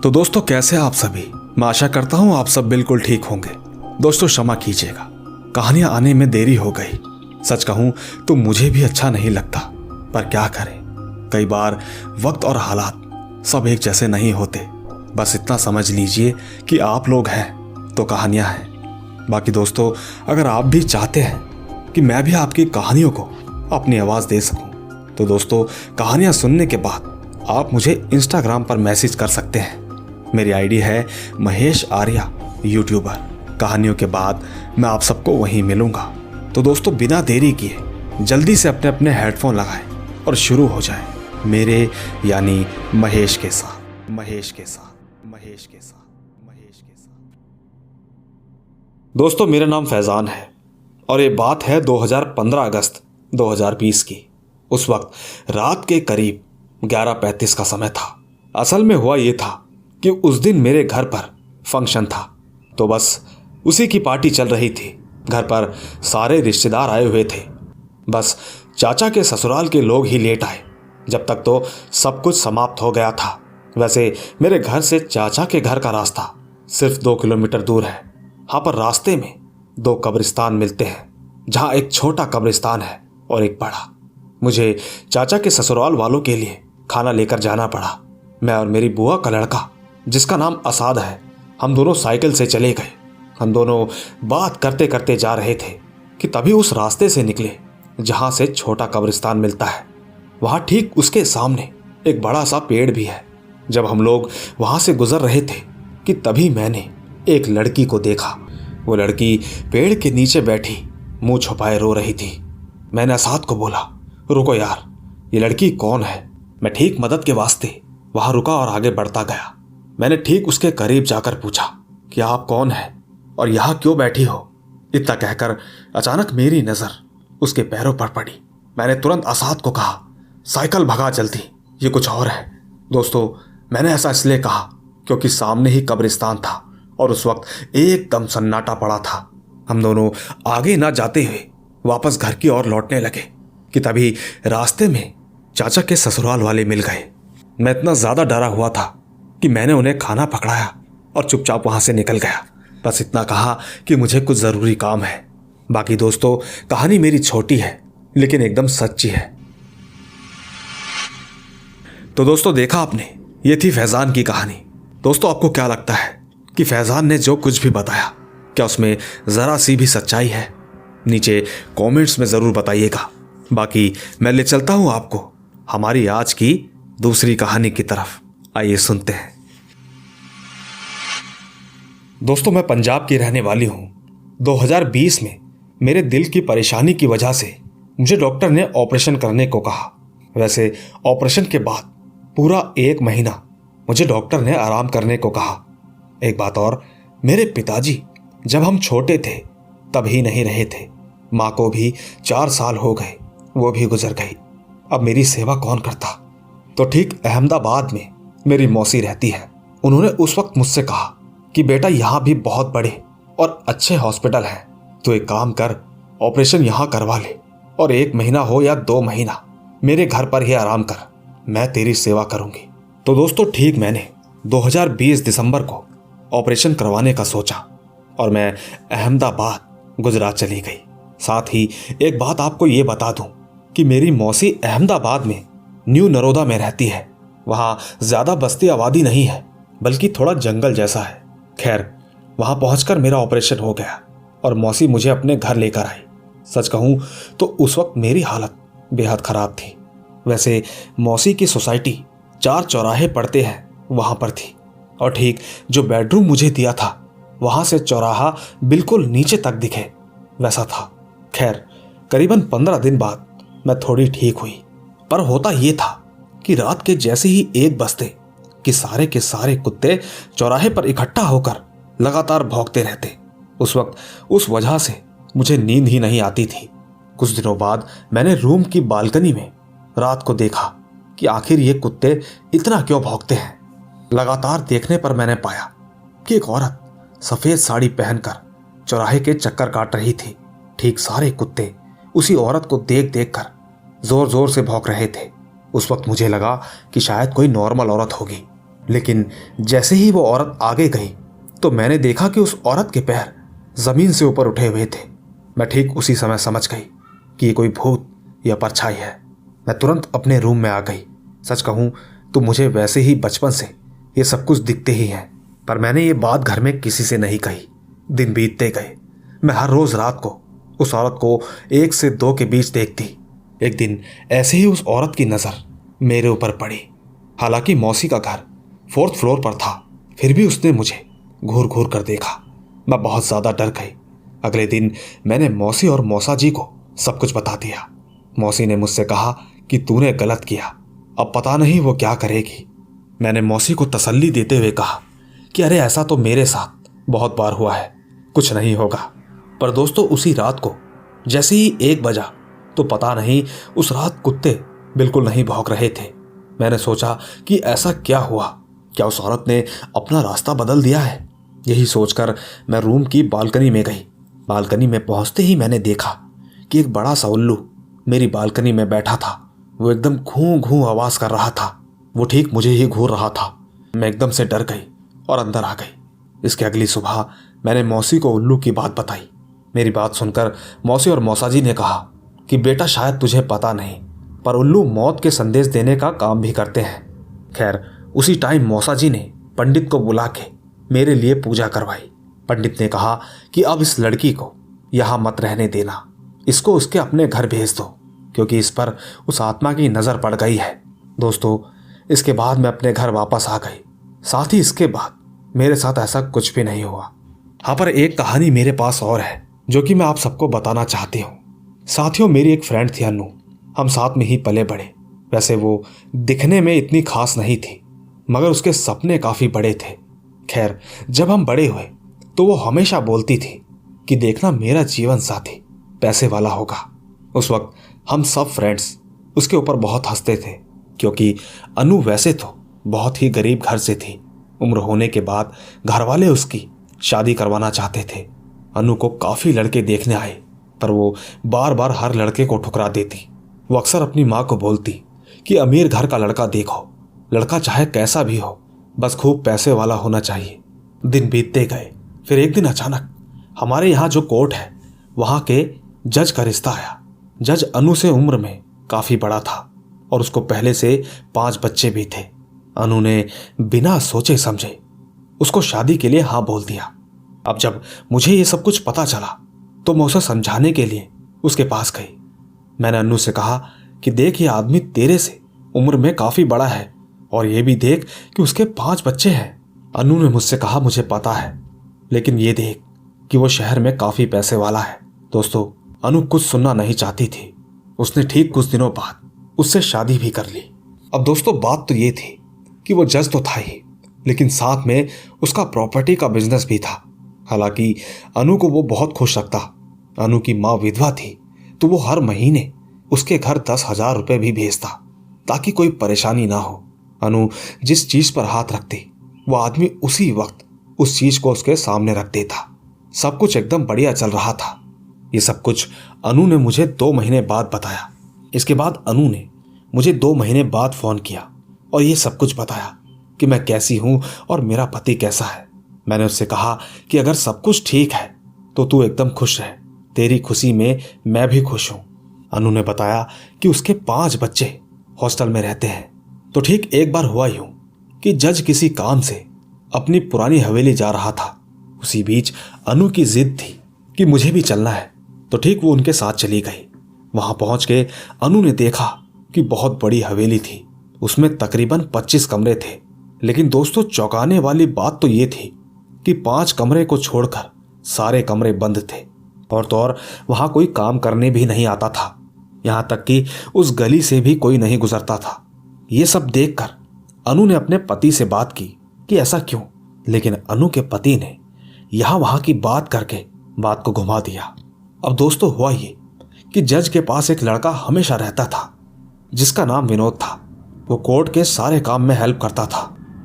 तो दोस्तों कैसे आप सभी। मैं आशा करता हूँ आप सब बिल्कुल ठीक होंगे। दोस्तों क्षमा कीजिएगा, कहानियां आने में देरी हो गई। सच कहूँ तो मुझे भी अच्छा नहीं लगता, पर क्या करें, कई बार वक्त और हालात सब एक जैसे नहीं होते। बस इतना समझ लीजिए कि आप लोग हैं तो कहानियां हैं। बाकी दोस्तों, अगर आप भी चाहते हैं कि मैं भी आपकी कहानियों को अपनी आवाज़ दे सकूं, तो दोस्तों कहानियां सुनने के बाद आप मुझे इंस्टाग्राम पर मैसेज कर सकते हैं। मेरी आईडी है महेश आर्या यूट्यूबर। कहानियों के बाद मैं आप सबको वहीं मिलूंगा। तो दोस्तों बिना देरी किए जल्दी से अपने अपने हेडफोन लगाएं और शुरू हो जाए मेरे यानी महेश के साथ। दोस्तों मेरा नाम फैजान है और ये बात है 2015 अगस्त 2020 की। उस वक्त रात के करीब 11:35 का समय था। असल में हुआ ये था कि उस दिन मेरे घर पर फंक्शन था, तो बस उसी की पार्टी चल रही थी। घर पर सारे रिश्तेदार आए हुए थे। बस चाचा के ससुराल के लोग ही लेट आए। जब तक तो सब कुछ समाप्त हो गया था। वैसे मेरे घर से चाचा के घर का रास्ता सिर्फ 2 किलोमीटर दूर है। हाँ, पर रास्ते में 2 कब्रिस्तान मिलते हैं, जहाँ एक छोटा कब्रिस्तान है और एक बड़ा। मुझे चाचा के ससुराल वालों के लिए खाना लेकर जाना पड़ा। मैं और मेरी बुआ का लड़का, जिसका नाम असाद है, हम दोनों साइकिल से चले गए। हम दोनों बात करते करते जा रहे थे कि तभी उस रास्ते से निकले जहाँ से छोटा कब्रिस्तान मिलता है। वहाँ ठीक उसके सामने एक बड़ा सा पेड़ भी है। जब हम लोग वहाँ से गुजर रहे थे कि तभी मैंने एक लड़की को देखा। वो लड़की पेड़ के नीचे बैठी मुंह छुपाए रो रही थी। मैंने असाद को बोला, रुको यार, ये लड़की कौन है। मैं ठीक मदद के वास्ते वहां रुका और आगे बढ़ता गया। मैंने ठीक उसके करीब जाकर पूछा कि आप कौन हैं और यहाँ क्यों बैठी हो। इतना कहकर अचानक मेरी नजर उसके पैरों पर पड़ी। मैंने तुरंत असाद को कहा, साइकिल भगा जल्दी, ये कुछ और है। दोस्तों मैंने ऐसा इसलिए कहा क्योंकि सामने ही कब्रिस्तान था और उस वक्त एकदम सन्नाटा पड़ा था। हम दोनों आगे ना जाते हुए वापस घर की ओर लौटने लगे कि तभी रास्ते में चाचा के ससुराल वाले मिल गए। मैं इतना ज्यादा डरा हुआ था कि मैंने उन्हें खाना पकड़ाया और चुपचाप वहां से निकल गया। बस इतना कहा कि मुझे कुछ जरूरी काम है। बाकी दोस्तों कहानी मेरी छोटी है लेकिन एकदम सच्ची है। तो दोस्तों देखा आपने, ये थी फैजान की कहानी। दोस्तों आपको क्या लगता है कि फैजान ने जो कुछ भी बताया, क्या उसमें जरा सी भी सच्चाई है? नीचे कमेंट्स में जरूर बताइएगा। बाकी मैं ले चलता हूं आपको हमारी आज की दूसरी कहानी की तरफ। आइए सुनते हैं। दोस्तों मैं पंजाब की रहने वाली हूं। 2020 में मेरे दिल की परेशानी की वजह से मुझे डॉक्टर ने ऑपरेशन करने को कहा। वैसे ऑपरेशन के बाद पूरा 1 महीना मुझे डॉक्टर ने आराम करने को कहा। एक बात और, मेरे पिताजी जब हम छोटे थे तब ही नहीं रहे थे। माँ को भी 4 साल हो गए, वो भी गुजर गई। अब मेरी सेवा कौन करता? तो ठीक अहमदाबाद में मेरी मौसी रहती है। उन्होंने उस वक्त मुझसे कहा कि बेटा यहाँ भी बहुत बड़े और अच्छे हॉस्पिटल हैं, तो एक काम कर, ऑपरेशन यहाँ करवा ले और 1 महीना हो या 2 महीना मेरे घर पर ही आराम कर, मैं तेरी सेवा करूंगी। तो दोस्तों ठीक मैंने 2020 दिसंबर को ऑपरेशन करवाने का सोचा और मैं अहमदाबाद गुजरात चली गई। साथ ही एक बात आपको ये बता दूं कि मेरी मौसी अहमदाबाद में न्यू नरोदा में रहती है। वहाँ ज़्यादा बस्ती आबादी नहीं है, बल्कि थोड़ा जंगल जैसा है। खैर वहाँ पहुंचकर मेरा ऑपरेशन हो गया और मौसी मुझे अपने घर लेकर आई। सच कहूँ तो उस वक्त मेरी हालत बेहद ख़राब थी। वैसे मौसी की सोसाइटी 4 चौराहे पड़ते हैं वहाँ पर थी और ठीक जो बेडरूम मुझे दिया था वहाँ से चौराहा बिल्कुल नीचे तक दिखे वैसा था। खैर करीबन 15 दिन बाद मैं थोड़ी ठीक हुई, पर होता ये था कि रात के जैसे ही 1 बजते कि सारे के सारे कुत्ते चौराहे पर इकट्ठा होकर लगातार भौंकते रहते। उस वक्त उस वजह से मुझे नींद ही नहीं आती थी। कुछ दिनों बाद मैंने रूम की बालकनी में रात को देखा कि आखिर ये कुत्ते इतना क्यों भौंकते हैं। लगातार देखने पर मैंने पाया कि एक औरत सफेद साड़ी पहनकर चौराहे के चक्कर काट रही थी। ठीक सारे कुत्ते उसी औरत को देख देख कर जोर जोर से भौंक रहे थे। उस वक्त मुझे लगा कि शायद कोई नॉर्मल औरत होगी, लेकिन जैसे ही वो औरत आगे गई तो मैंने देखा कि उस औरत के पैर जमीन से ऊपर उठे हुए थे। मैं ठीक उसी समय समझ गई कि ये कोई भूत या परछाई है। मैं तुरंत अपने रूम में आ गई। सच कहूँ तो मुझे वैसे ही बचपन से ये सब कुछ दिखते ही हैं, पर मैंने ये बात घर में किसी से नहीं कही। दिन बीतते गए। मैं हर रोज रात को उस औरत को 1 से 2 के बीच देखती। एक दिन ऐसे ही उस औरत की नज़र मेरे ऊपर पड़ी। हालांकि मौसी का घर 4th फ्लोर पर था, फिर भी उसने मुझे घूर घूर कर देखा। मैं बहुत ज़्यादा डर गई। अगले दिन मैंने मौसी और मौसा जी को सब कुछ बता दिया। मौसी ने मुझसे कहा कि तूने गलत किया, अब पता नहीं वो क्या करेगी। मैंने मौसी को तसल्ली देते हुए कहा कि अरे ऐसा तो मेरे साथ बहुत बार हुआ है, कुछ नहीं होगा। पर दोस्तों उसी रात को जैसे ही 1 बजा तो पता नहीं उस रात कुत्ते बिल्कुल नहीं भौंक रहे थे। मैंने सोचा कि ऐसा क्या हुआ, क्या उस औरत ने अपना रास्ता बदल दिया है। यही सोचकर मैं रूम की बालकनी में गई। बालकनी में पहुंचते ही मैंने देखा कि एक बड़ा सा उल्लू मेरी बालकनी में बैठा था। वो एकदम घूं घूं आवाज कर रहा था। वो ठीक मुझे ही घूर रहा था। मैं एकदम से डर गई और अंदर आ गई। इसके अगली सुबह मैंने मौसी को उल्लू की बात बताई। मेरी बात सुनकर मौसी और मौसा जी ने कहा कि बेटा शायद तुझे पता नहीं, पर उल्लू मौत के संदेश देने का काम भी करते हैं। खैर उसी टाइम मौसा जी ने पंडित को बुला के मेरे लिए पूजा करवाई। पंडित ने कहा कि अब इस लड़की को यहाँ मत रहने देना, इसको उसके अपने घर भेज दो, क्योंकि इस पर उस आत्मा की नज़र पड़ गई है। दोस्तों इसके बाद मैं अपने घर वापस आ गई। साथ ही इसके बाद मेरे साथ ऐसा कुछ भी नहीं हुआ। हाँ, पर एक कहानी मेरे पास और है जो कि मैं आप सबको बताना चाहती हूँ। साथियों मेरी एक फ्रेंड थी अनु। हम साथ में ही पले बढ़े। वैसे वो दिखने में इतनी खास नहीं थी, मगर उसके सपने काफ़ी बड़े थे। खैर जब हम बड़े हुए तो वो हमेशा बोलती थी कि देखना मेरा जीवन साथी पैसे वाला होगा। उस वक्त हम सब फ्रेंड्स उसके ऊपर बहुत हंसते थे, क्योंकि अनु वैसे तो बहुत ही गरीब घर से थी। उम्र होने के बाद घर वाले उसकी शादी करवाना चाहते थे। अनु को काफ़ी लड़के देखने आए, पर वो बार बार हर लड़के को ठुकरा देती। वो अक्सर अपनी माँ को बोलती कि अमीर घर का लड़का देखो, लड़का चाहे कैसा भी हो, बस खूब पैसे वाला होना चाहिए। दिन बीतते गए। फिर एक दिन अचानक हमारे यहाँ जो कोर्ट है वहाँ के जज का रिश्ता आया। जज अनु से उम्र में काफ़ी बड़ा था और उसको पहले से 5 बच्चे भी थे। अनु ने बिना सोचे समझे उसको शादी के लिए हाँ बोल दिया। अब जब मुझे ये सब कुछ पता चला तो मैं उसे समझाने के लिए उसके पास गई। मैंने अनु से कहा कि देख ये आदमी तेरे से उम्र में काफ़ी बड़ा है और ये भी देख कि उसके 5 बच्चे हैं। अनु ने मुझसे कहा मुझे पता है, लेकिन ये देख कि वो शहर में काफ़ी पैसे वाला है। दोस्तों अनु कुछ सुनना नहीं चाहती थी। उसने ठीक कुछ दिनों बाद उससे शादी भी कर ली। अब दोस्तों बात तो ये थी कि वो जज तो था ही, लेकिन साथ में उसका प्रॉपर्टी का बिजनेस भी था। हालांकि अनु को वो बहुत खुश रखता। अनु की माँ विधवा थी, तो वो हर महीने उसके घर 10,000 रुपये भी भेजता ताकि कोई परेशानी ना हो। अनु जिस चीज पर हाथ रखती वो आदमी उसी वक्त उस चीज को उसके सामने रख देता। सब कुछ एकदम बढ़िया चल रहा था। ये सब कुछ अनु ने मुझे 2 महीने बाद बताया। इसके बाद अनु ने मुझे 2 महीने बाद फोन किया और ये सब कुछ बताया कि मैं कैसी हूं और मेरा पति कैसा है। मैंने उससे कहा कि अगर सब कुछ ठीक है तो तू एकदम खुश रह, तेरी खुशी में मैं भी खुश हूं। अनु ने बताया कि उसके 5 बच्चे हॉस्टल में रहते हैं। तो ठीक एक बार हुआ यूं कि जज किसी काम से अपनी पुरानी हवेली जा रहा था। उसी बीच अनु की जिद थी कि मुझे भी चलना है, तो ठीक वो उनके साथ चली गई। वहां पहुंच के अनु ने देखा कि बहुत बड़ी हवेली थी। उसमें तकरीबन 25 कमरे थे। लेकिन दोस्तों चौंकाने वाली बात तो ये थी कि 5 कमरे को छोड़कर सारे कमरे बंद थे, और तो और वहां कोई काम करने भी नहीं आता था। यहां तक कि उस गली से भी कोई नहीं गुजरता था। ये सब देखकर अनु ने अपने पति से बात की कि ऐसा क्यों, लेकिन अनु के पति ने यहां वहां की बात करके बात को घुमा दिया। अब दोस्तों हुआ ये कि जज के पास एक लड़का हमेशा रहता था जिसका नाम विनोद था। वो कोर्ट के सारे काम में हेल्प करता था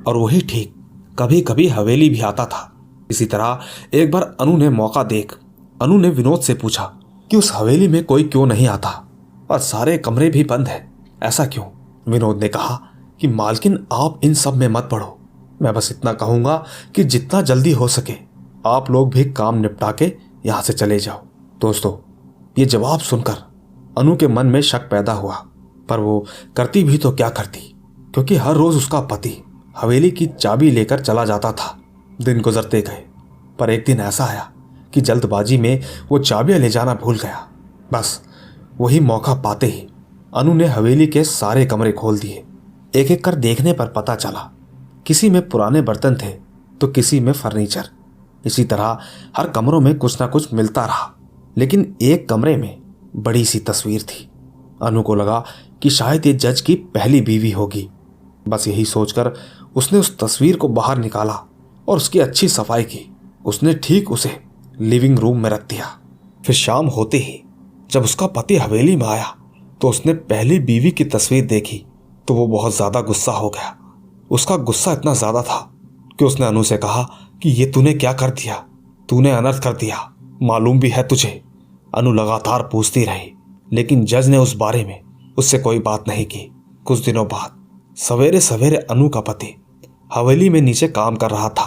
और वही ठीक कभी कभी हवेली भी आता था। इसी तरह एक बार अनु ने मौका देख अनु ने विनोद से पूछा कि उस हवेली में कोई क्यों नहीं आता और सारे कमरे भी बंद है, ऐसा क्यों। विनोद ने कहा कि मालकिन आप इन सब में मत पड़ो, मैं बस इतना कहूँगा कि जितना जल्दी हो सके आप लोग भी काम निपटा के यहाँ से चले जाओ। दोस्तों, ये जवाब सुनकर अनु के मन में शक पैदा हुआ, पर वो करती भी तो क्या करती, क्योंकि हर रोज उसका पति हवेली की चाबी लेकर चला जाता था। दिन गुजरते गए, पर एक दिन ऐसा आया कि जल्दबाजी में वो चाबियां ले जाना भूल गया। बस वही मौका पाते ही अनु ने हवेली के सारे कमरे खोल दिए। एक एक कर देखने पर पता चला किसी में पुराने बर्तन थे तो किसी में फर्नीचर। इसी तरह हर कमरों में कुछ ना कुछ मिलता रहा, लेकिन एक कमरे में बड़ी सी तस्वीर थी। अनु को लगा कि शायद ये जज की पहली बीवी होगी। बस यही सोचकर उसने उस तस्वीर को बाहर निकाला और उसकी अच्छी सफाई की। उसने ठीक उसे लिविंग रूम में रख दिया। फिर शाम होते ही जब उसका पति हवेली में आया तो उसने पहली बीवी की तस्वीर देखी तो वो बहुत ज्यादा गुस्सा हो गया। उसका गुस्सा इतना ज्यादा था कि उसने अनु से कहा कि ये तूने क्या कर दिया, तूने अनर्थ कर दिया, मालूम भी है तुझे। अनु लगातार पूछती रही, लेकिन जज ने उस बारे में उससे कोई बात नहीं की। कुछ दिनों बाद सवेरे सवेरे अनु का पति हवेली में नीचे काम कर रहा था।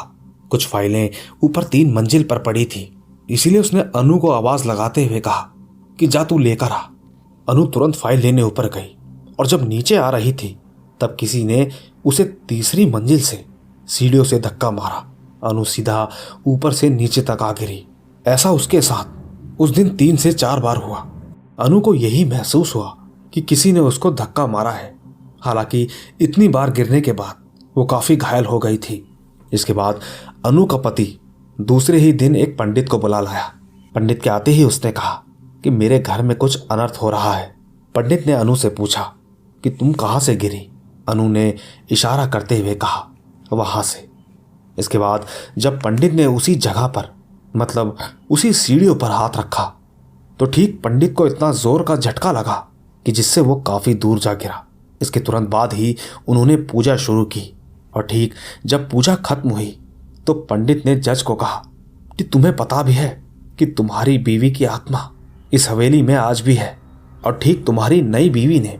कुछ फाइलें ऊपर 3 मंजिल पर पड़ी थी, इसीलिए उसने अनु को आवाज लगाते हुए कहा कि जा तू लेकर आ। अनु तुरंत फाइल लेने ऊपर गई और जब नीचे आ रही थी तब किसी ने उसे तीसरी मंजिल से सीढ़ियों से धक्का मारा। अनु सीधा ऊपर से नीचे तक आ गिरी। ऐसा उसके साथ उस दिन 3 से 4 बार हुआ। अनु को यही महसूस हुआ कि किसी ने उसको धक्का मारा है। हालांकि इतनी बार गिरने के बाद वो काफी घायल हो गई थी। इसके बाद अनु का पति दूसरे ही दिन एक पंडित को बुला लाया। पंडित के आते ही उसने कहा कि मेरे घर में कुछ अनर्थ हो रहा है। पंडित ने अनु से पूछा कि तुम कहाँ से गिरी? अनु ने इशारा करते हुए कहा वहां से। इसके बाद जब पंडित ने उसी जगह पर मतलब उसी सीढ़ियों पर हाथ रखा तो ठीक पंडित को इतना जोर का झटका लगा कि जिससे वो काफी दूर जा गिरा। इसके तुरंत बाद ही उन्होंने पूजा शुरू की और ठीक जब पूजा खत्म हुई तो पंडित ने जज को कहा कि तुम्हें पता भी है कि तुम्हारी बीवी की आत्मा इस हवेली में आज भी है और ठीक तुम्हारी नई बीवी ने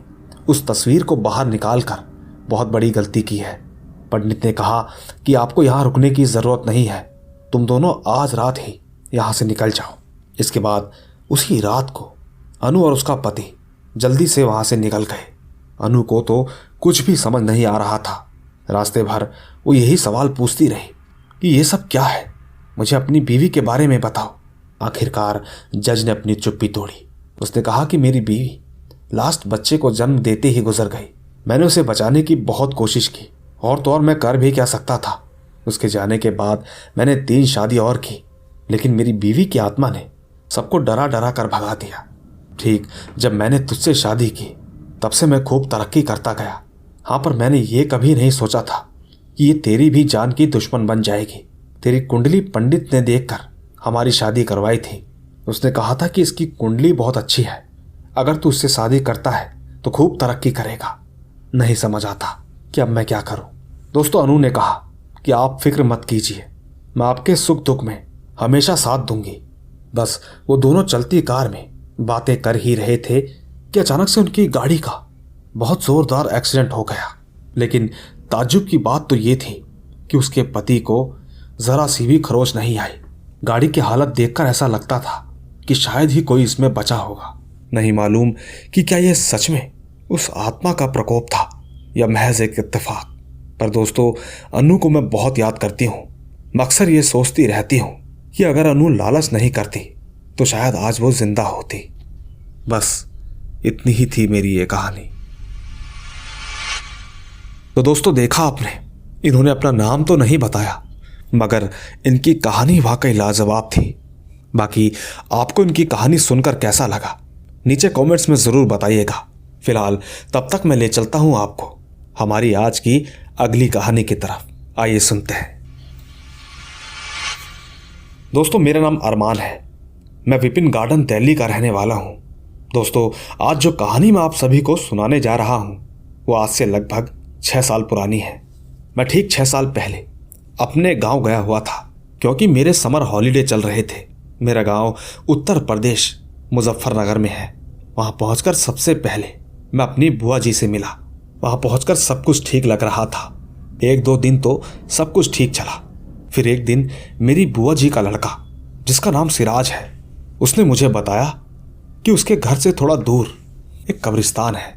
उस तस्वीर को बाहर निकालकर बहुत बड़ी गलती की है। पंडित ने कहा कि आपको यहाँ रुकने की जरूरत नहीं है, तुम दोनों आज रात ही यहाँ से निकल जाओ। इसके बाद उसी रात को अनु और उसका पति जल्दी से वहां से निकल गए। अनु को तो कुछ भी समझ नहीं आ रहा था। रास्ते भर वो यही सवाल पूछती रही कि ये सब क्या है, मुझे अपनी बीवी के बारे में बताओ। आखिरकार जज ने अपनी चुप्पी तोड़ी। उसने कहा कि मेरी बीवी लास्ट बच्चे को जन्म देते ही गुजर गई। मैंने उसे बचाने की बहुत कोशिश की और तो और मैं कर भी क्या सकता था। उसके जाने के बाद मैंने 3 शादी और की, लेकिन मेरी बीवी की आत्मा ने सबको डरा डरा कर भगा दिया। ठीक जब मैंने तुझसे शादी की तब से मैं खूब तरक्की करता गया। हाँ, पर मैंने ये कभी नहीं सोचा था कि ये तेरी भी जान की दुश्मन बन जाएगी। तेरी कुंडली पंडित ने देखकर हमारी शादी करवाई थी। उसने कहा था कि इसकी कुंडली बहुत अच्छी है, अगर तू उससे शादी करता है तो खूब तरक्की करेगा। नहीं समझ आता कि अब मैं क्या करूं। दोस्तों, अनु ने कहा कि आप फिक्र मत कीजिए, मैं आपके सुख दुख में हमेशा साथ दूंगी। बस वो दोनों चलती कार में बातें कर ही रहे थे कि अचानक से उनकी गाड़ी का बहुत जोरदार एक्सीडेंट हो गया। लेकिन ताज्जुब की बात तो ये थी कि उसके पति को जरा सी भी खरोच नहीं आई। गाड़ी की हालत देखकर ऐसा लगता था कि शायद ही कोई इसमें बचा होगा। नहीं मालूम कि क्या यह सच में उस आत्मा का प्रकोप था या महज एक इत्तेफाक। पर दोस्तों, अनु को मैं बहुत याद करती हूँ। मैं अक्सर ये सोचती रहती हूँ कि अगर अनु लालच नहीं करती तो शायद आज वो जिंदा होती। बस इतनी ही थी मेरी ये कहानी। तो दोस्तों, देखा आपने, इन्होंने अपना नाम तो नहीं बताया मगर इनकी कहानी वाकई लाजवाब थी। बाकी आपको इनकी कहानी सुनकर कैसा लगा नीचे कमेंट्स में जरूर बताइएगा। फिलहाल तब तक मैं ले चलता हूं आपको हमारी आज की अगली कहानी की तरफ। आइए सुनते हैं। दोस्तों, मेरा नाम अरमान है। मैं विपिन गार्डन दिल्ली का रहने वाला हूं। दोस्तों, आज जो कहानी मैं आप सभी को सुनाने जा रहा हूं वो आज से लगभग 6 साल पुरानी है। मैं ठीक 6 साल पहले अपने गांव गया हुआ था क्योंकि मेरे समर हॉलीडे चल रहे थे। मेरा गांव उत्तर प्रदेश मुजफ्फरनगर में है। वहां पहुंचकर सबसे पहले मैं अपनी बुआ जी से मिला। वहां पहुंचकर सब कुछ ठीक लग रहा था। एक दो दिन तो सब कुछ ठीक चला। फिर एक दिन मेरी बुआ जी का लड़का, जिसका नाम सिराज है, उसने मुझे बताया कि उसके घर से थोड़ा दूर एक कब्रिस्तान है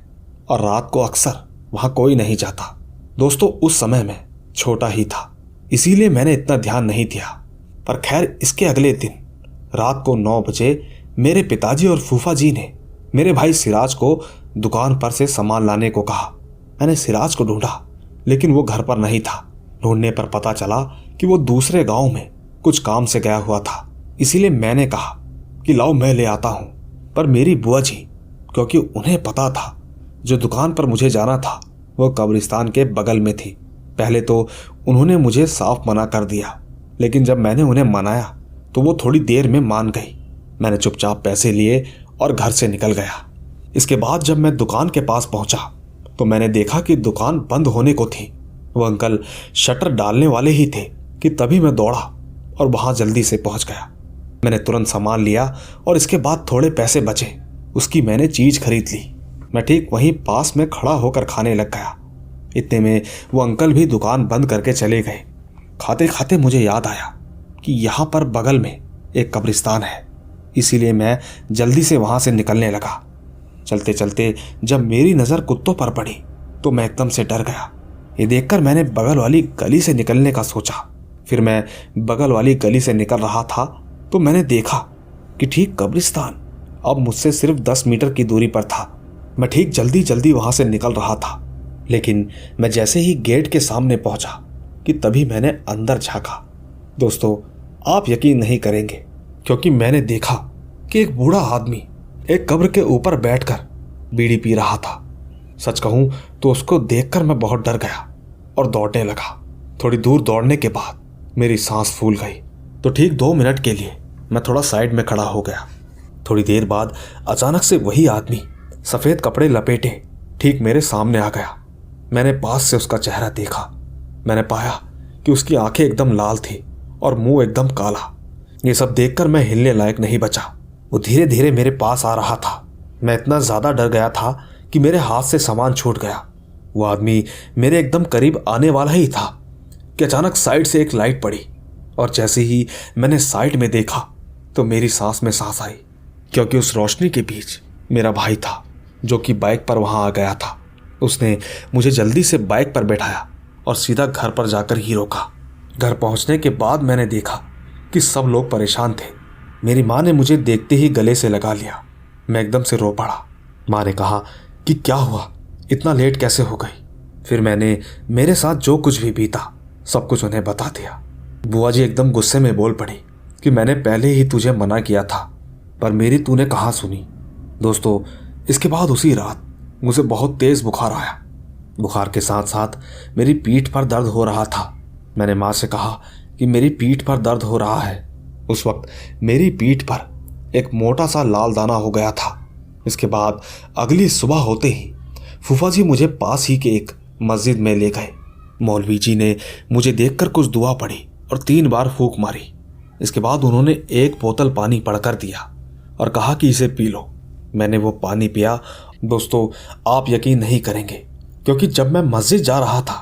और रात को अक्सर वहां कोई नहीं जाता। दोस्तों, उस समय मैं छोटा ही था, इसीलिए मैंने इतना ध्यान नहीं दिया। पर खैर, इसके अगले दिन रात को 9 बजे मेरे पिताजी और फूफा जी ने मेरे भाई सिराज को दुकान पर से सामान लाने को कहा। मैंने सिराज को ढूंढा, लेकिन वो घर पर नहीं था। ढूंढने पर पता चला कि वो दूसरे गांव में कुछ काम से गया हुआ था। इसीलिए मैंने कहा कि लाओ मैं ले आता हूं। पर मेरी बुआ जी, क्योंकि उन्हें पता था जो दुकान पर मुझे जाना था वो कब्रिस्तान के बगल में थी, पहले तो उन्होंने मुझे साफ मना कर दिया, लेकिन जब मैंने उन्हें मनाया तो वो थोड़ी देर में मान गई। मैंने चुपचाप पैसे लिए और घर से निकल गया। इसके बाद जब मैं दुकान के पास पहुंचा तो मैंने देखा कि दुकान बंद होने को थी। वो अंकल शटर डालने वाले ही थे कि तभी मैं दौड़ा और वहां जल्दी से पहुंच गया। मैंने तुरंत सामान लिया और इसके बाद थोड़े पैसे बचे, उसकी मैंने चीज खरीद ली। मैं ठीक वहीं पास में खड़ा होकर खाने लग गया। इतने में वो अंकल भी दुकान बंद करके चले गए। खाते खाते मुझे याद आया कि यहाँ पर बगल में एक कब्रिस्तान है, इसीलिए मैं जल्दी से वहां से निकलने लगा। चलते चलते जब मेरी नज़र कुत्तों पर पड़ी तो मैं एकदम से डर गया। ये देखकर मैंने बगल वाली गली से निकलने का सोचा। फिर मैं बगल वाली गली से निकल रहा था तो मैंने देखा कि ठीक कब्रिस्तान अब मुझसे सिर्फ 10 मीटर की दूरी पर था। मैं ठीक जल्दी जल्दी वहां से निकल रहा था, लेकिन मैं जैसे ही गेट के सामने पहुंचा कि तभी मैंने अंदर झांका। दोस्तों, आप यकीन नहीं करेंगे, क्योंकि मैंने देखा कि एक बूढ़ा आदमी एक कब्र के ऊपर बैठकर बीड़ी पी रहा था। सच कहूं तो उसको देखकर मैं बहुत डर गया और दौड़ने लगा। थोड़ी दूर दौड़ने के बाद मेरी सांस फूल गई, तो ठीक 2 मिनट के लिए मैं थोड़ा साइड में खड़ा हो गया। थोड़ी देर बाद अचानक से वही आदमी सफेद कपड़े लपेटे ठीक मेरे सामने आ गया। मैंने पास से उसका चेहरा देखा। मैंने पाया कि उसकी आंखें एकदम लाल थी और मुंह एकदम काला। ये सब देखकर मैं हिलने लायक नहीं बचा। वो धीरे धीरे मेरे पास आ रहा था। मैं इतना ज्यादा डर गया था कि मेरे हाथ से सामान छूट गया। वो आदमी मेरे एकदम करीब आने वाला ही था कि अचानक साइड से एक लाइट पड़ी, और जैसे ही मैंने साइड में देखा तो मेरी सांस में सांस आई, क्योंकि उस रोशनी के बीच मेरा भाई था जो कि बाइक पर वहां आ गया था। उसने मुझे जल्दी से बाइक पर बैठाया और सीधा घर पर जाकर ही रोका। घर पहुंचने के बाद मैंने देखा कि सब लोग परेशान थे। मेरी माँ ने मुझे देखते ही गले से लगा लिया। मैं एकदम से रो पड़ा। माँ ने कहा कि क्या हुआ, इतना लेट कैसे हो गई। फिर मैंने मेरे साथ जो कुछ भी बीता सब कुछ उन्हें बता दिया। बुआ जी एकदम गुस्से में बोल पड़ी कि मैंने पहले ही तुझे मना किया था, पर मेरी तूने कहाँ सुनी। दोस्तों, इसके बाद उसी रात मुझे बहुत तेज बुखार आया। बुखार के साथ साथ मेरी पीठ पर दर्द हो रहा था। मैंने माँ से कहा कि मेरी पीठ पर दर्द हो रहा है। उस वक्त मेरी पीठ पर एक मोटा सा लाल दाना हो गया था। इसके बाद अगली सुबह होते ही फूफा जी मुझे पास ही के एक मस्जिद में ले गए। मौलवी जी ने मुझे देखकर कुछ दुआ पढ़ी और 3 बार फूंक मारी। इसके बाद उन्होंने एक बोतल पानी पड़कर दिया और कहा कि इसे पी लो। मैंने वो पानी पिया। दोस्तों, आप यकीन नहीं करेंगे, क्योंकि जब मैं मस्जिद जा रहा था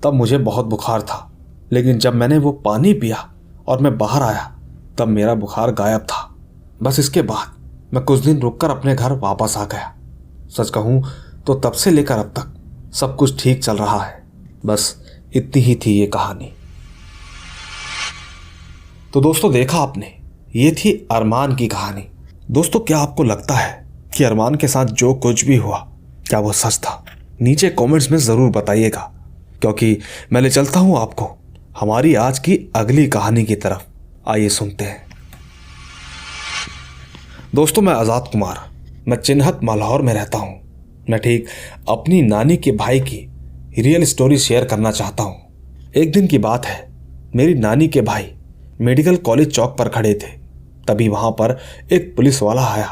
तब मुझे बहुत बुखार था, लेकिन जब मैंने वो पानी पिया और मैं बाहर आया तब मेरा बुखार गायब था। बस इसके बाद मैं कुछ दिन रुककर अपने घर वापस आ गया। सच कहूं तो तब से लेकर अब तक सब कुछ ठीक चल रहा है। बस इतनी ही थी ये कहानी। तो दोस्तों, देखा आपने, ये थी अरमान की कहानी। दोस्तों, क्या आपको लगता है कि अरमान के साथ जो कुछ भी हुआ क्या वो सच था? नीचे कमेंट्स में ज़रूर बताइएगा, क्योंकि मैं ले चलता हूं आपको हमारी आज की अगली कहानी की तरफ। आइए सुनते हैं। दोस्तों, मैं आज़ाद कुमार, मैं चिन्हत मालौर में रहता हूं। मैं ठीक अपनी नानी के भाई की रियल स्टोरी शेयर करना चाहता हूं। एक दिन की बात है, मेरी नानी के भाई मेडिकल कॉलेज चौक पर खड़े थे। तभी वहां पर एक पुलिस वाला आया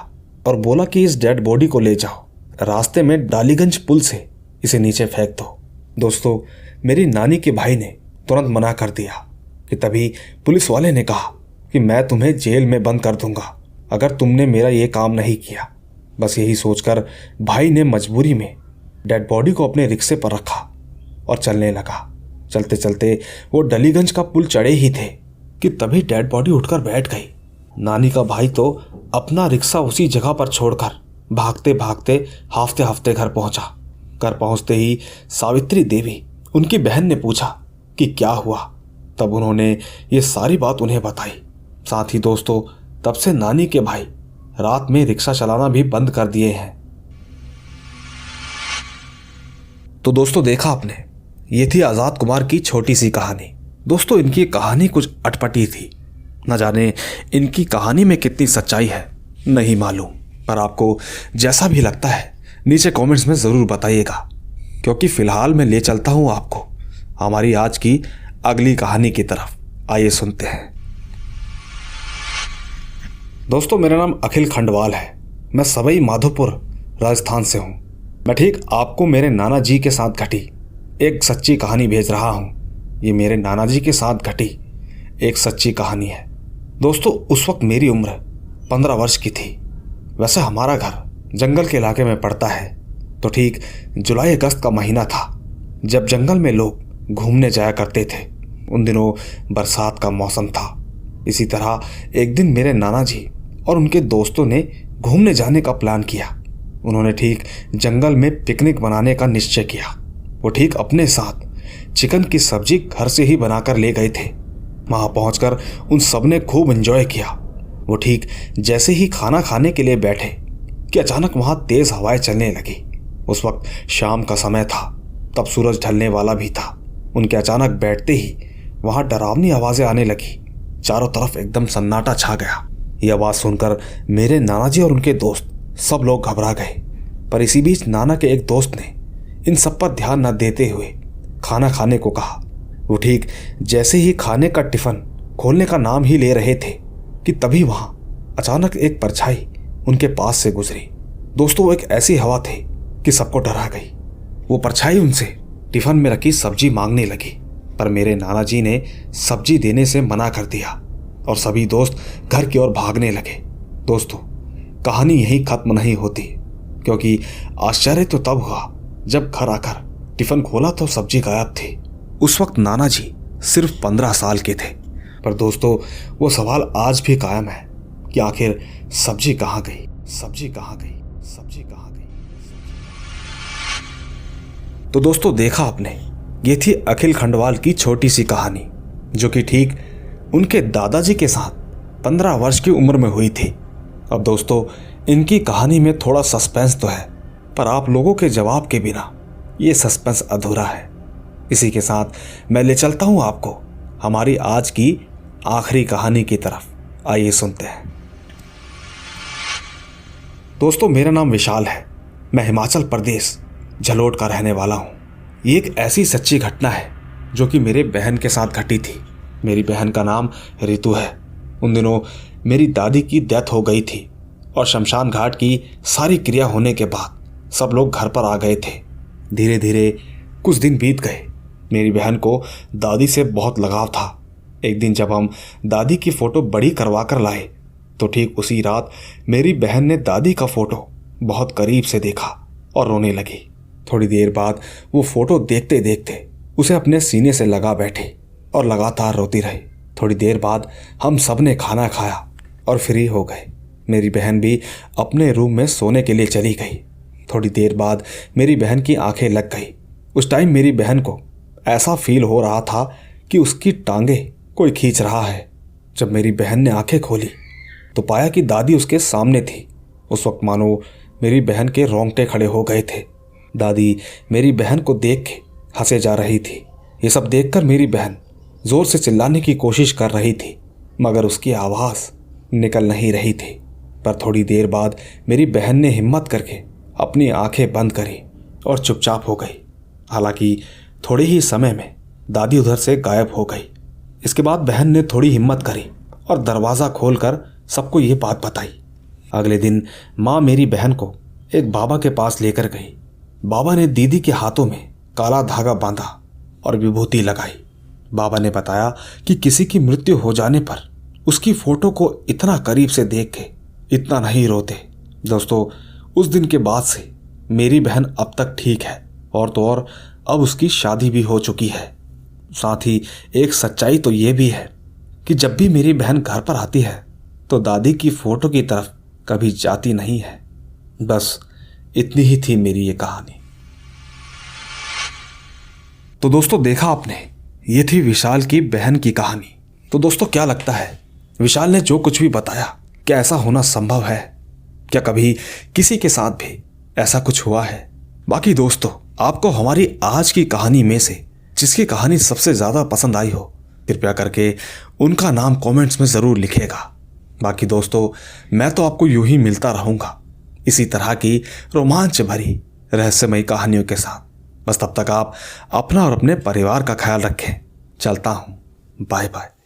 और बोला कि इस डेड बॉडी को ले जाओ, रास्ते में डालीगंज पुल से इसे नीचे फेंक दो। दोस्तों, मेरी नानी के भाई ने तुरंत मना कर दिया कि तभी पुलिस वाले ने कहा कि मैं तुम्हें जेल में बंद कर दूंगा अगर तुमने मेरा ये काम नहीं किया। बस यही सोचकर भाई ने मजबूरी में डेड बॉडी को अपने रिक्शे पर रखा और चलने लगा। चलते चलते वो डलीगंज का पुल चढ़े ही थे कि तभी डेड बॉडी उठकर बैठ गई। नानी का भाई तो अपना रिक्शा उसी जगह पर छोड़कर भागते भागते हाफते हाफते घर पहुंचा। घर पहुंचते ही सावित्री देवी उनकी बहन ने पूछा कि क्या हुआ। तब उन्होंने ये सारी बात उन्हें बताई। साथ ही दोस्तों, तब से नानी के भाई रात में रिक्शा चलाना भी बंद कर दिए हैं। तो दोस्तों, देखा आपने, ये थी आजाद कुमार की छोटी सी कहानी। दोस्तों, इनकी कहानी कुछ अटपटी थी। न जाने इनकी कहानी में कितनी सच्चाई है, नहीं मालूम। पर आपको जैसा भी लगता है नीचे कमेंट्स में ज़रूर बताइएगा, क्योंकि फिलहाल मैं ले चलता हूँ आपको हमारी आज की अगली कहानी की तरफ। आइए सुनते हैं। दोस्तों, मेरा नाम अखिल खंडवाल है। मैं सवई माधोपुर राजस्थान से हूँ। मैं ठीक आपको मेरे नाना जी के साथ घटी एक सच्ची कहानी भेज रहा हूँ। ये मेरे नाना जी के साथ घटी एक सच्ची कहानी है। दोस्तों, उस वक्त मेरी उम्र 15 वर्ष की थी। वैसे हमारा घर जंगल के इलाके में पड़ता है। तो ठीक जुलाई अगस्त का महीना था जब जंगल में लोग घूमने जाया करते थे। उन दिनों बरसात का मौसम था। इसी तरह एक दिन मेरे नाना जी और उनके दोस्तों ने घूमने जाने का प्लान किया। उन्होंने ठीक जंगल में पिकनिक बनाने का निश्चय किया। वो ठीक अपने साथ चिकन की सब्जी घर से ही बनाकर ले गए थे। वहां पहुंचकर उन सब ने खूब एंजॉय किया। वो ठीक जैसे ही खाना खाने के लिए बैठे कि अचानक वहां तेज हवाएं चलने लगी। उस वक्त शाम का समय था, तब सूरज ढलने वाला भी था। उनके अचानक बैठते ही वहां डरावनी आवाजें आने लगी। चारों तरफ एकदम सन्नाटा छा गया। ये आवाज सुनकर मेरे नाना जी और उनके दोस्त सब लोग घबरा गए। पर इसी बीच नाना के एक दोस्त ने इन सब पर ध्यान न देते हुए खाना खाने को कहा। वो ठीक जैसे ही खाने का टिफिन खोलने का नाम ही ले रहे थे कि तभी वहां अचानक एक परछाई उनके पास से गुजरी। दोस्तों, वो एक ऐसी हवा थी कि सबको डरा गई। वो परछाई उनसे टिफिन में रखी सब्जी मांगने लगी, पर मेरे नाना जी ने सब्जी देने से मना कर दिया और सभी दोस्त घर की ओर भागने लगे। दोस्तों, कहानी यहीं खत्म नहीं होती, क्योंकि आश्चर्य तो तब हुआ जब घर आकर टिफिन खोला तो सब्जी गायब थी। उस वक्त नाना जी सिर्फ 15 साल के थे। पर दोस्तों, वो सवाल आज भी कायम है कि आखिर सब्जी कहाँ गई, सब्जी कहाँ गई, सब्जी कहाँ गई। तो दोस्तों, देखा आपने, ये थी अखिल खंडवाल की छोटी सी कहानी, जो कि ठीक उनके दादाजी के साथ 15 वर्ष की उम्र में हुई थी। अब दोस्तों, इनकी कहानी में थोड़ा सस्पेंस तो है, पर आप लोगों के जवाब के बिना ये सस्पेंस अधूरा है। इसी के साथ मैं ले चलता हूं आपको हमारी आज की आखिरी कहानी की तरफ। आइए सुनते हैं। दोस्तों, मेरा नाम विशाल है। मैं हिमाचल प्रदेश झलोट का रहने वाला हूं। ये एक ऐसी सच्ची घटना है जो कि मेरे बहन के साथ घटी थी। मेरी बहन का नाम रितु है। उन दिनों मेरी दादी की डेथ हो गई थी और शमशान घाट की सारी क्रिया होने के बाद सब लोग घर पर आ गए थे। धीरे धीरे कुछ दिन बीत गए। मेरी बहन को दादी से बहुत लगाव था। एक दिन जब हम दादी की फ़ोटो बड़ी करवा कर लाए तो ठीक उसी रात मेरी बहन ने दादी का फ़ोटो बहुत करीब से देखा और रोने लगी। थोड़ी देर बाद वो फ़ोटो देखते देखते उसे अपने सीने से लगा बैठी और लगातार रोती रही। थोड़ी देर बाद हम सब ने खाना खाया और फ्री हो गए। मेरी बहन भी अपने रूम में सोने के लिए चली गई। थोड़ी देर बाद मेरी बहन की आंखें लग गई। उस टाइम मेरी बहन को ऐसा फील हो रहा था कि उसकी टांगे कोई खींच रहा है। जब मेरी बहन ने आंखें खोली तो पाया कि दादी उसके सामने थी। उस वक्त मानो मेरी बहन के रोंगटे खड़े हो गए थे। दादी मेरी बहन को देख के हंसे जा रही थी। ये सब देखकर मेरी बहन जोर से चिल्लाने की कोशिश कर रही थी, मगर उसकी आवाज़ निकल नहीं रही थी। पर थोड़ी देर बाद मेरी बहन ने हिम्मत करके अपनी आंखें बंद करी और चुपचाप हो गई। हालांकि थोड़े ही समय में दादी उधर से गायब हो गई। इसके बाद बहन ने थोड़ी हिम्मत करी और दरवाज़ा खोलकर सबको ये बात बताई। अगले दिन माँ मेरी बहन को एक बाबा के पास लेकर गई। बाबा ने दीदी के हाथों में काला धागा बांधा और विभूति लगाई। बाबा ने बताया कि किसी की मृत्यु हो जाने पर उसकी फोटो को इतना करीब से देख के इतना नहीं रोते। दोस्तों, उस दिन के बाद से मेरी बहन अब तक ठीक है और तो और अब उसकी शादी भी हो चुकी है। साथ ही एक सच्चाई तो ये भी है कि जब भी मेरी बहन घर पर आती है तो दादी की फोटो की तरफ कभी जाती नहीं है। बस इतनी ही थी मेरी ये कहानी। तो दोस्तों देखा आपने, ये थी विशाल की बहन की कहानी। तो दोस्तों क्या लगता है, विशाल ने जो कुछ भी बताया क्या ऐसा होना संभव है? क्या कभी किसी के साथ भी ऐसा कुछ हुआ है? बाकी दोस्तों आपको हमारी आज की कहानी में से जिसकी कहानी सबसे ज्यादा पसंद आई हो, कृपया करके उनका नाम कमेंट्स में जरूर लिखिएगा। बाकी दोस्तों मैं तो आपको यूं ही मिलता रहूंगा इसी तरह की रोमांच भरी रहस्यमयी कहानियों के साथ। बस तब तक आप अपना और अपने परिवार का ख्याल रखें। चलता हूं, बाय बाय।